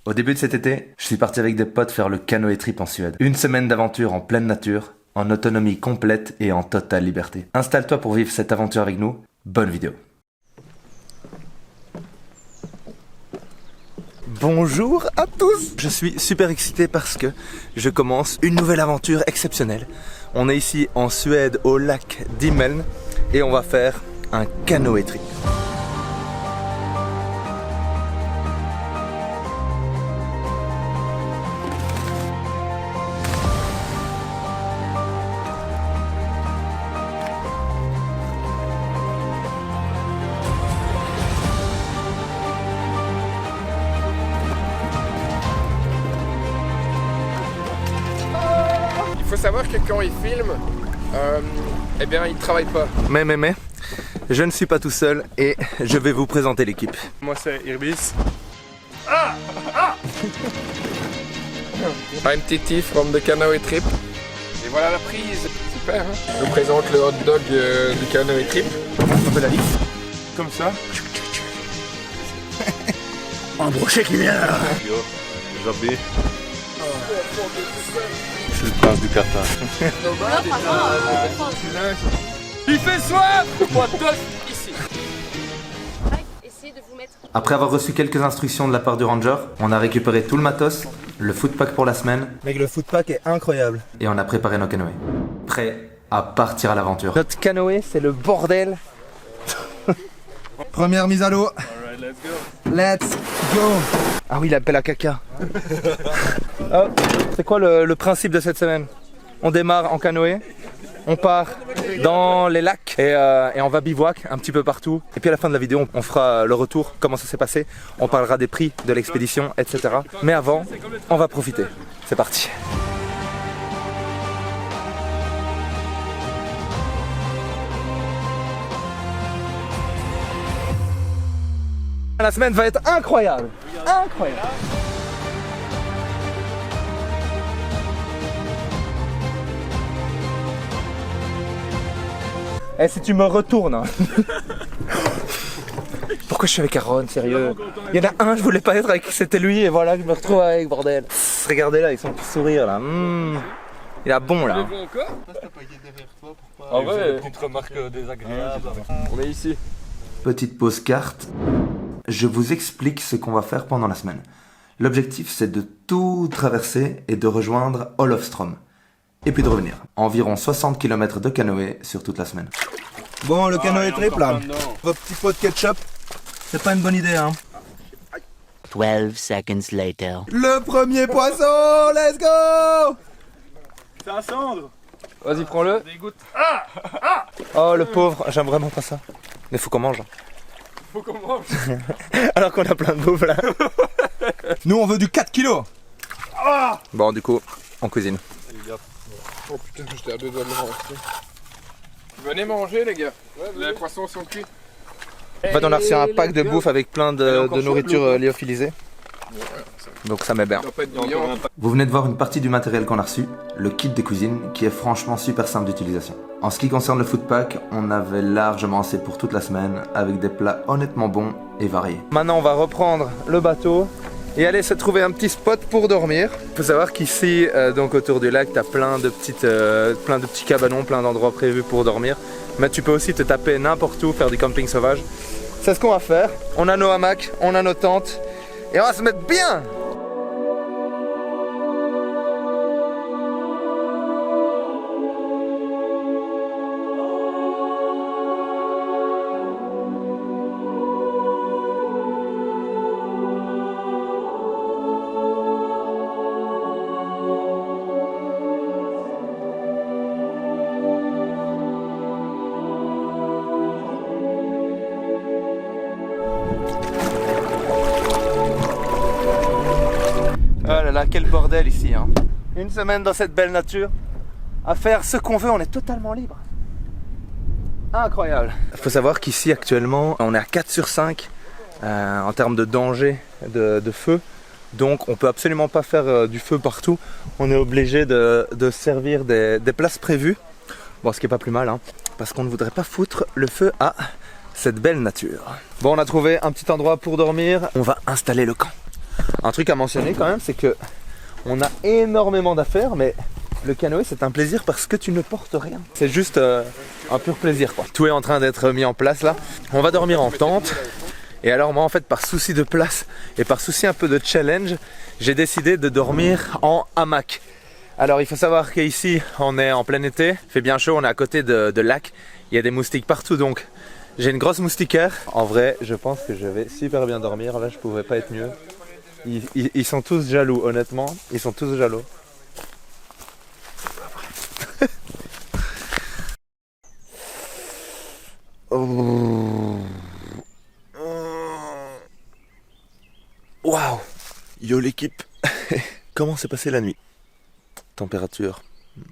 Au début de cet été, je suis parti avec des potes faire le canoë trip en Suède. Une semaine d'aventure en pleine nature, en autonomie complète et en totale liberté. Installe-toi pour vivre cette aventure avec nous. Bonne vidéo. Bonjour à tous. Je suis super excité parce que je commence une nouvelle aventure exceptionnelle. On est ici en Suède au lac d'Imeln et on va faire un canoë trip. Il faut savoir que quand il filme, eh bien il travaille pas. Mais, je ne suis pas tout seul et je vais vous présenter l'équipe. Moi c'est Irbis. I'm Titi from the canoë trip. Et voilà la prise, super hein. Je vous présente le hot dog du canoë trip. Un peu la liste. Comme ça. Un brochet qui vient là. Yo, Jobby. Je suis le prince du Qatar. Il fait soif. Moi dos ici. Essayez de vous mettre. Après avoir reçu quelques instructions de la part du ranger, on a récupéré tout le matos, le footpack pour la semaine. Mec, le footpack est incroyable. Et on a préparé nos canoës. Prêts à partir à l'aventure. Notre canoë, c'est le bordel. Première mise à l'eau. Alright, let's go. Let's go. Ah oui, la pelle à caca. Oh, c'est quoi le principe de cette semaine? On démarre en canoë, on part dans les lacs et on va bivouac un petit peu partout. Et puis à la fin de la vidéo, on fera le retour, comment ça s'est passé. On parlera des prix de l'expédition, etc. Mais avant, on va profiter. C'est parti. La semaine va être incroyable. Incroyable. Eh, si tu me retournes hein. Pourquoi je suis avec Aaron, sérieux? Il y en a un, je voulais pas être avec, c'était lui et voilà, je me retrouve avec, bordel. Pff, regardez là, ils sont tous sourires là. Il a bon là. Ah ouais, petite remarque désagréable. On est ici. Petite pause carte. Je vous explique ce qu'on va faire pendant la semaine. L'objectif, c'est de tout traverser et de rejoindre Olofström. Et puis de revenir. Environ 60 km de canoë sur toute la semaine. Bon, le canoë trip là. Votre petit pot de ketchup, c'est pas une bonne idée hein. 12 seconds later. Le premier poisson, let's go. C'est un cendre. Vas-y prends-le. Des gouttes. Oh le pauvre, j'aime vraiment pas ça. Mais faut qu'on mange. Faut qu'on mange. Alors qu'on a plein de bouffe là. Nous on veut du 4 kilos. Bon du coup, on cuisine. Oh putain, j'étais à deux doigts de me renverser. Venez manger les gars. Les poissons sont cuits. En fait on a reçu un pack de bouffe avec plein de nourriture lyophilisée. Donc ça met bien. Ça doit pas être bouillant. Vous venez de voir une partie du matériel qu'on a reçu, le kit de cuisine, qui est franchement super simple d'utilisation. En ce qui concerne le foodpack, on avait largement assez pour toute la semaine, avec des plats honnêtement bons et variés. Maintenant on va reprendre le bateau et aller se trouver un petit spot pour dormir. Il faut savoir qu'ici, donc autour du lac, tu as plein de petits cabanons, plein d'endroits prévus pour dormir. Mais tu peux aussi te taper n'importe où, faire du camping sauvage. C'est ce qu'on va faire. On a nos hamacs, on a nos tentes et on va se mettre bien. Oh là là, quel bordel ici hein. Une semaine dans cette belle nature, à faire ce qu'on veut, on est totalement libre. Incroyable. Il faut savoir qu'ici actuellement, on est à 4 sur 5 en termes de danger de feu. Donc on peut absolument pas faire du feu partout. On est obligé de servir des places prévues. Bon, ce qui est pas plus mal hein, parce qu'on ne voudrait pas foutre le feu à cette belle nature. Bon, on a trouvé un petit endroit pour dormir. On va installer le camp. Un truc à mentionner quand même, c'est que on a énormément d'affaires, mais le canoë c'est un plaisir parce que tu ne portes rien. C'est juste un pur plaisir quoi. Tout est en train d'être mis en place là. On va dormir en tente. Et alors moi en fait par souci de place et par souci un peu de challenge, j'ai décidé de dormir en hamac. Alors il faut savoir qu'ici on est en plein été, il fait bien chaud, on est à côté de lac, il y a des moustiques partout donc j'ai une grosse moustiquaire. En vrai je pense que je vais super bien dormir, là je pouvais pas être mieux. Ils sont tous jaloux honnêtement, ils sont tous jaloux. Waouh! Yo l'équipe! Comment s'est passée la nuit? Température,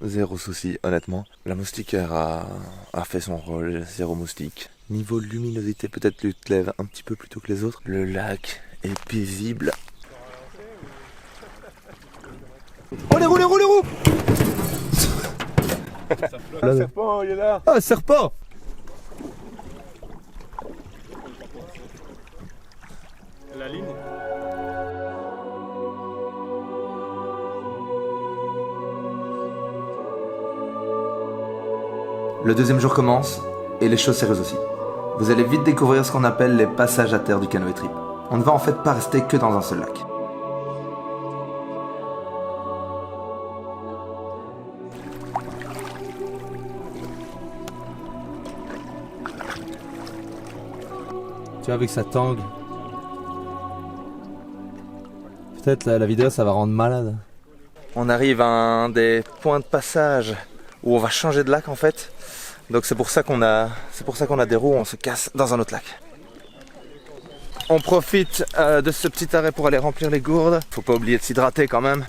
zéro souci honnêtement. La moustiquaire a fait son rôle, zéro moustique. Niveau luminosité, peut-être lui te lève un petit peu plus tôt que les autres. Le lac est paisible. Oh les roues, les roues, les roues! Le serpent, il est là. Ah, serpent! La ligne. Le deuxième jour commence et les choses sérieuses aussi. Vous allez vite découvrir ce qu'on appelle les passages à terre du canoë trip. On ne va en fait pas rester que dans un seul lac. Tu vois, avec sa tangue. Peut-être la vidéo ça va rendre malade. On arrive à un des points de passage où on va changer de lac en fait. Donc c'est pour ça qu'on a des roues, on se casse dans un autre lac. On profite de ce petit arrêt pour aller remplir les gourdes. Faut pas oublier de s'hydrater quand même.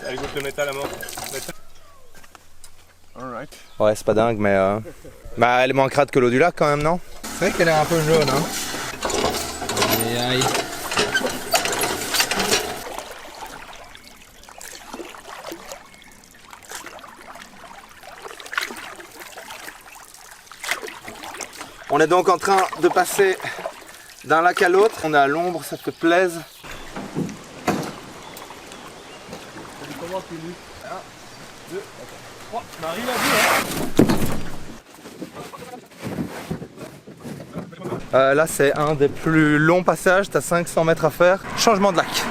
Allez, goûte le métal à mort. Alright. Ouais, c'est pas dingue mais bah elle est moins crade que l'eau du lac quand même, non? C'est vrai qu'elle est un peu jaune hein. Aïe aïe. On est donc en train de passer d'un lac à l'autre. On est à l'ombre, ça fait plaisir. Là c'est un des plus longs passages, t'as 500 mètres à faire. Changement de lac.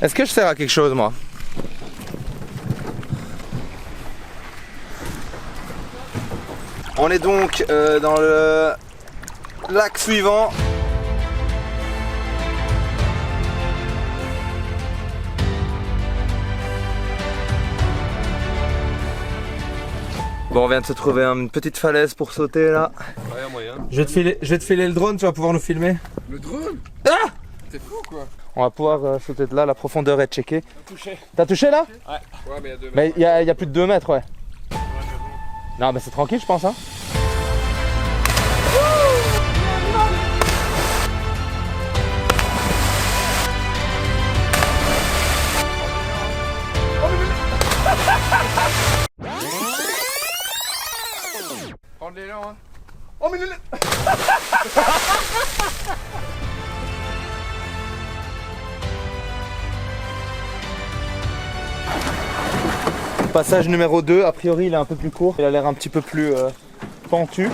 Est-ce que je sers à quelque chose moi? On est donc dans le lac suivant. Bon, on vient de se trouver une petite falaise pour sauter là. Ouais, moyen. Je vais te filer le drone, tu vas pouvoir nous filmer. Le drone? Ah! T'es fou quoi? On va pouvoir sauter de là, la profondeur est checkée. Touché. T'as touché là? Ouais, mais il y a 2 mètres. Mais il y a plus de 2 mètres, ouais. Non, mais c'est tranquille, je pense. Hein. Prends de l'élan hein. Oh, mais Passage numéro 2, a priori il est un peu plus court, il a l'air un petit peu plus pentu. 1,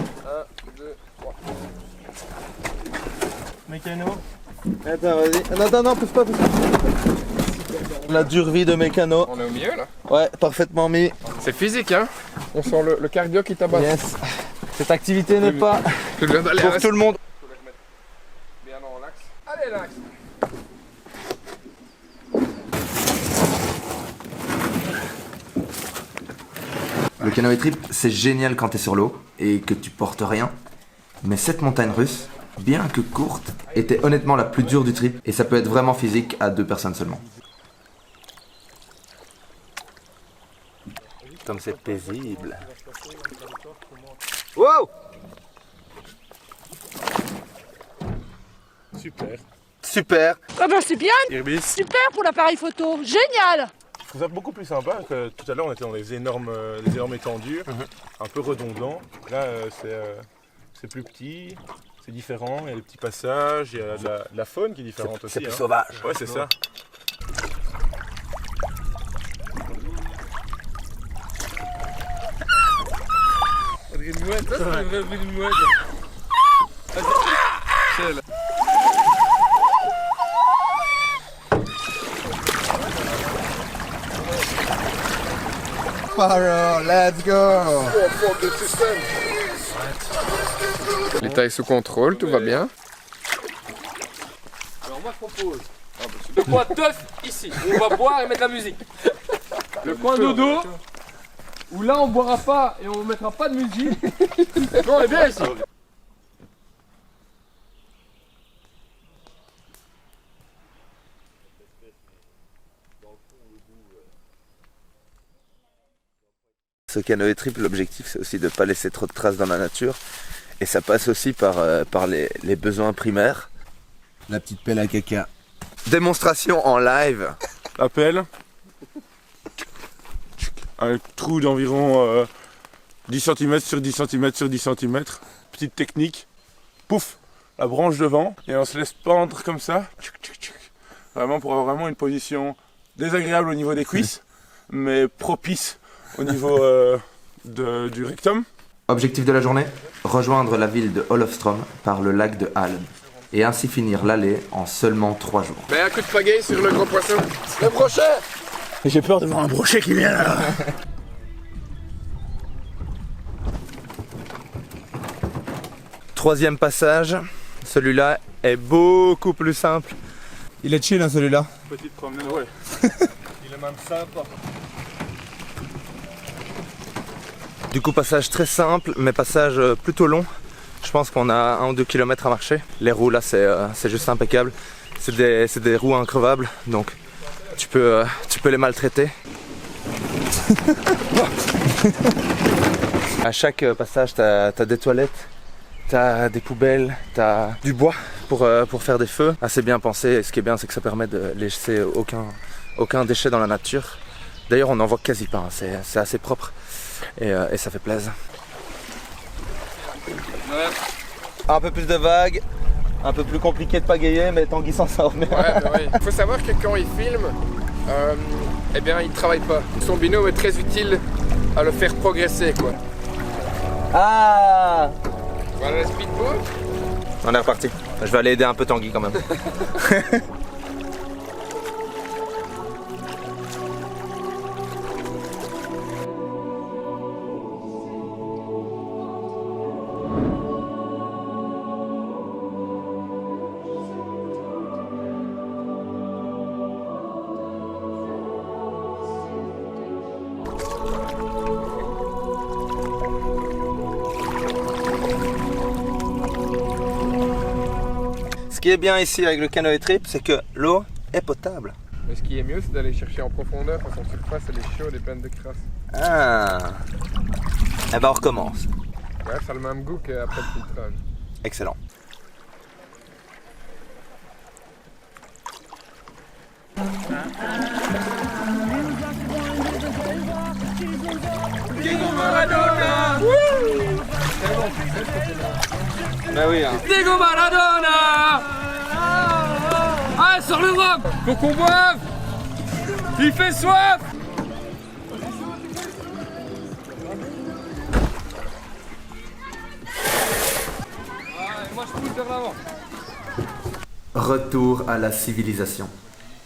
2, 3. Mécano. Attends, vas-y. Non, pousse pas. La dure vie de mécano. On est au milieu là. Ouais, parfaitement mis. C'est physique hein. On sent le cardio qui tabasse. Yes. Cette activité n'est pas Je viens d'aller pour tout le monde. Faut les remettre bien dans l'axe. Allez l'axe. Le canoë trip, c'est génial quand t'es sur l'eau et que tu portes rien. Mais cette montagne russe, bien que courte, était honnêtement la plus dure du trip. Et ça peut être vraiment physique à 2 personnes seulement. Comme c'est paisible. Wow! Super. Super! Ah bah c'est bien, Irbis. super pour l'appareil photo, génial! Je trouve ça beaucoup plus sympa que tout à l'heure on était dans des énormes étendues, un peu redondant. Là c'est plus petit, c'est différent, il y a des petits passages, il y a de la faune qui est différente aussi. C'est plus hein. sauvage. Ouais, c'est ça. Une mouette, ça c'est une vraie mouette. Paro, let's go. L'état est sous contrôle, tout va bien. Alors moi je propose le coin teuf ici, où on va boire et mettre la musique. Le coin dodo, où là on boira pas et on mettra pas de musique. Non, on est bien ici. Ce canoë trip, l'objectif c'est aussi de ne pas laisser trop de traces dans la nature. Et ça passe aussi par les besoins primaires. La petite pelle à caca. Démonstration en live. La pelle. Un trou d'environ 10 cm sur 10 cm sur 10 cm. Petite technique. Pouf, la branche devant. Et on se laisse pendre comme ça. Vraiment pour avoir vraiment une position désagréable au niveau des cuisses, mais propice au niveau du rectum. Objectif de la journée, rejoindre la ville de Olofström par le lac de Hallen. Et ainsi finir l'allée en seulement 3 jours. Mais un coup de pagaie sur le gros poisson. Le brochet. J'ai peur de voir un brochet qui vient là. Troisième passage, celui-là est beaucoup plus simple. Il est chill hein, celui-là. Petite promenade, ouais. Il est même sympa. Du coup, passage très simple, mais passage plutôt long. Je pense qu'on a 1 ou 2 km à marcher. Les roues là, c'est juste impeccable. C'est des roues increvables, donc tu peux les maltraiter. À chaque passage, t'as des toilettes, t'as des poubelles, t'as du bois pour faire des feux. Assez bien pensé, et ce qui est bien, c'est que ça permet de laisser aucun déchet dans la nature. D'ailleurs, on n'en voit quasi pas, hein. C'est assez propre et ça fait plaisir. Ouais. Un peu plus de vagues, un peu plus compliqué de pagayer, mais Tanguy s'en sort bien. Ouais, bah oui. Faut savoir que quand il filme, eh bien il travaille pas. Son binôme est très utile à le faire progresser, quoi. Ah! Voilà le speedboat. On est reparti. Je vais aller aider un peu Tanguy quand même. Ce qui est bien ici avec le canoë trip, c'est que l'eau est potable. Mais ce qui est mieux, c'est d'aller chercher en profondeur parce qu'en surface, elle est chaude et pleine de crasse. Ah. Eh ben on recommence. Ouais, ça a le même goût qu'après le filtrage. Excellent. Diego Maradona. Bah oui, hein. Diego Maradona. Ah, sur le rock. Faut qu'on boive. Il fait soif. Moi je pousse vers l'avant. Retour à la civilisation.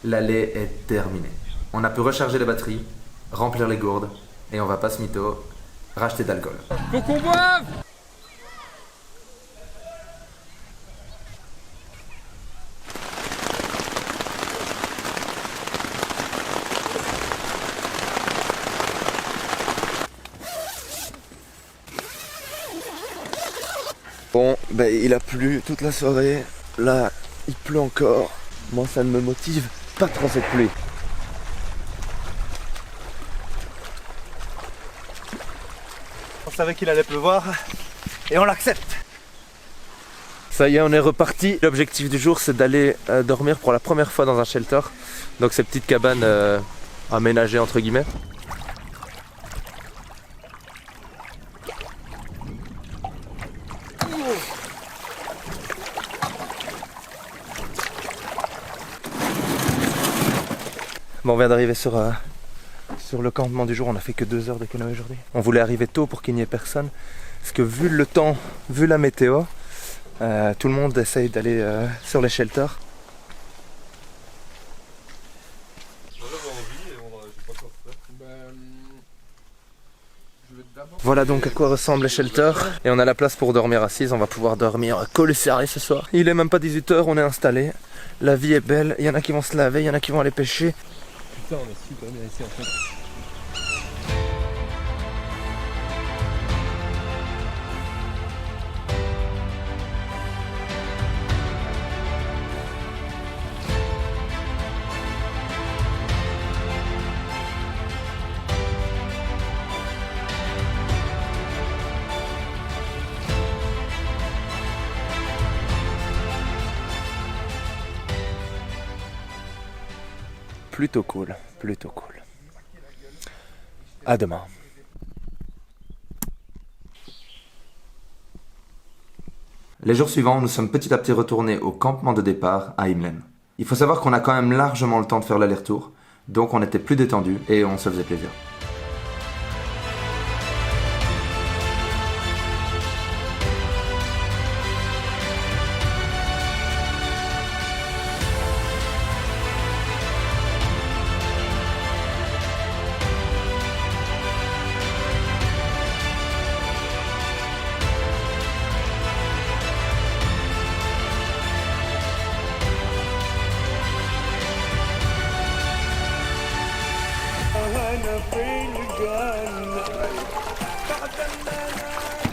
L'allée est terminée. On a pu recharger les batteries, remplir les gourdes, et on va pas se mytho, racheter d'alcool. Faut qu'on boive. Bon, ben il a plu toute la soirée. Là, il pleut encore. Moi, ça ne me motive pas trop cette pluie. On savait qu'il allait pleuvoir et on l'accepte. Ça y est, on est reparti. L'objectif du jour, c'est d'aller dormir pour la première fois dans un shelter. Donc ces petites cabanes aménagées entre guillemets. Bon, on vient d'arriver sur le campement du jour, on a fait que 2 heures de canoë aujourd'hui. On voulait arriver tôt pour qu'il n'y ait personne, parce que vu le temps, vu la météo, tout le monde essaye d'aller sur les shelters. Voilà donc à quoi ressemble les shelters. Et on a la place pour dormir assis, on va pouvoir dormir collé serré ce soir. Il est même pas 18h, on est installé. La vie est belle, il y en a qui vont se laver, il y en a qui vont aller pêcher. Putain, on est super bien ici en fait. Plutôt cool, plutôt cool. À demain. Les jours suivants, nous sommes petit à petit retournés au campement de départ à Imlen. Il faut savoir qu'on a quand même largement le temps de faire l'aller-retour, donc on était plus détendu et on se faisait plaisir.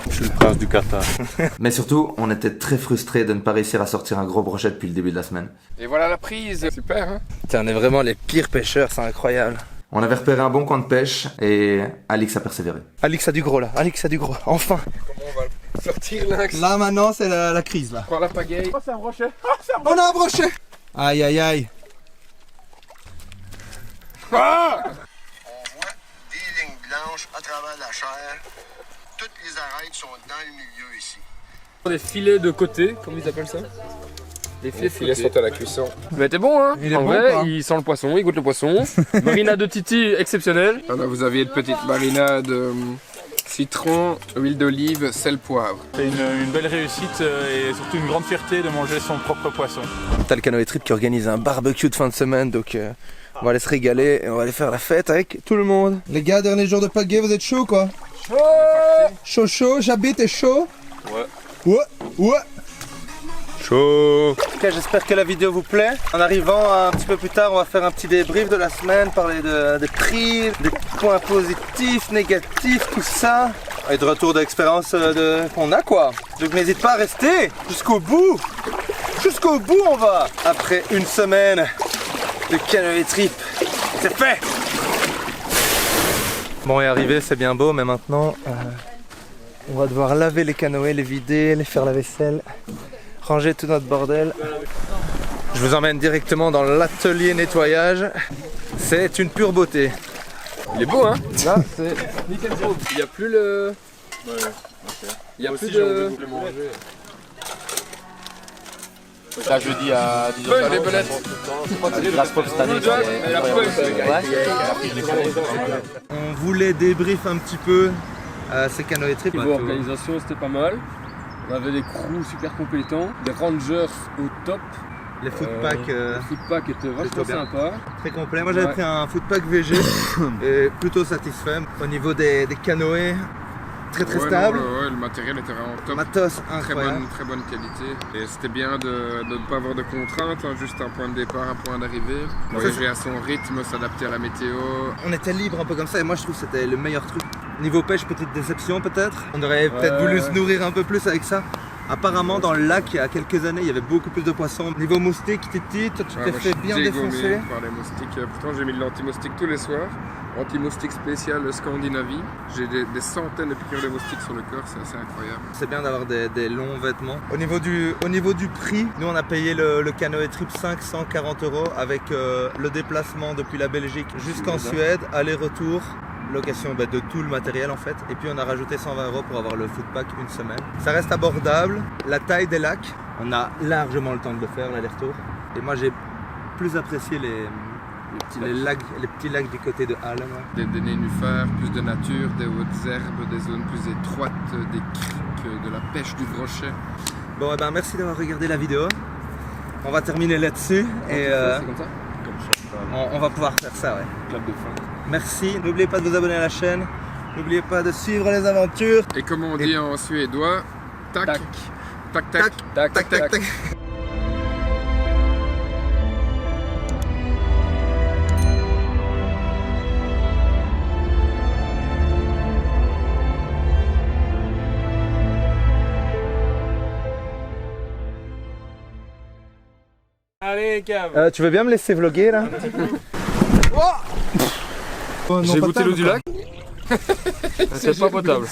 Je suis le prince du Qatar. Mais surtout, on était très frustrés de ne pas réussir à sortir un gros brochet depuis le début de la semaine. Et voilà la prise, super hein. Putain, on est vraiment les pires pêcheurs, c'est incroyable. On avait repéré un bon coin de pêche et Alix a persévéré. Alix a du gros là, Alix a du gros, enfin. Comment on va sortir lynx? Là maintenant c'est la crise là. Prends la pagaille. Oh, c'est un brochet. On a un brochet. Aïe aïe aïe. Ah! On voit des lignes blanches à travers la chair. Toutes les arêtes sont dans le milieu ici. Des filets de côté, comme ils appellent ça. Les filets sont à la cuisson. Mais t'es bon hein. Il est en bon, vrai, quoi. il sent le poisson, il goûte le poisson. Marina de Titi, exceptionnelle. Voilà, vous aviez de petites marinades citron, huile d'olive, sel, poivre. C'est une belle réussite et surtout une grande fierté de manger son propre poisson. T'as le Canoë Trip qui organise un barbecue de fin de semaine, donc on va aller se régaler et on va aller faire la fête avec tout le monde. Les gars, dernier jour de pagaie, vous êtes chaud quoi? Chaud chaud, j'habite et chaud. Ouais. Chaud. En tout cas, j'espère que la vidéo vous plaît. En arrivant un petit peu plus tard, on va faire un petit débrief de la semaine, parler des prix, des points positifs, négatifs, tout ça. Et de retour d'expérience qu'on a quoi. Donc n'hésite pas à rester jusqu'au bout. Jusqu'au bout on va. Après une semaine de Canoë Trip, c'est fait. Bon, et arrivé, c'est bien beau, mais maintenant, on va devoir laver les canoës, les vider, les faire la vaisselle, ranger tout notre bordel. Je vous emmène directement dans l'atelier nettoyage. C'est une pure beauté. Il est beau hein. Là, c'est nickel beau. Il n'y a plus le... Il y a plus de... Là, jeudi à 10h. Ouais, les belettes. Grâce Pop cette année. On voulait débrief un petit peu ces Canoë Trip. Niveau organisation, c'était pas mal. On avait des crews super compétents, des rangers au top. Les footpacks Le footpack était vachement bien. sympa. très complets. Moi j'avais Ouais. pris un footpack VG et plutôt satisfait. Au niveau des canoës, très Ouais, stable. non, le matériel était vraiment top. Matos incroyable. Très bonne qualité. Et c'était bien de ne pas avoir de contraintes, hein, juste un point de départ, un point d'arrivée. Voyager à son rythme, s'adapter à la météo. On était libre un peu comme ça et moi je trouve que c'était le meilleur truc. Niveau pêche, petite déception peut-être. On aurait peut-être voulu se nourrir un peu plus avec ça. Apparemment dans le lac il y a quelques années il y avait beaucoup plus de poissons. Niveau moustique, Titi, toi tu Ouais, t'es moi, fait je suis bien dégommé défoncer. par les moustiques. Pourtant j'ai mis de l'anti-moustique tous les soirs. Anti-moustique spécial Scandinavie. J'ai des centaines de piqûres de moustiques sur le corps, c'est assez incroyable. C'est bien d'avoir des longs vêtements. Au niveau du prix, nous on a payé le Canoë Trip 540 € avec le déplacement depuis la Belgique jusqu'en Suède, aller-retour, location de tout le matériel en fait. Et puis on a rajouté 120 € pour avoir le footpack une semaine. Ça reste abordable. La taille des lacs, on a largement le temps de le faire l'aller-retour. Et moi j'ai plus apprécié Les petits lacs du côté de Halle. Des nénuphars, plus de nature, des hautes herbes, des zones plus étroites, des criques, de la pêche du brochet. Bon, eh ben, merci d'avoir regardé la vidéo. On va terminer là-dessus et C'est comme ça? on va pouvoir faire ça. Ouais. Clap de fin. Merci, n'oubliez pas de vous abonner à la chaîne. N'oubliez pas de suivre les aventures. Et comme on dit en suédois, tac, tac, tac, tac, Tac, tac, tac, tac. Allez, Cam. Tu veux bien me laisser vlogger là? J'ai goûté l'eau du lac. C'est pas potable.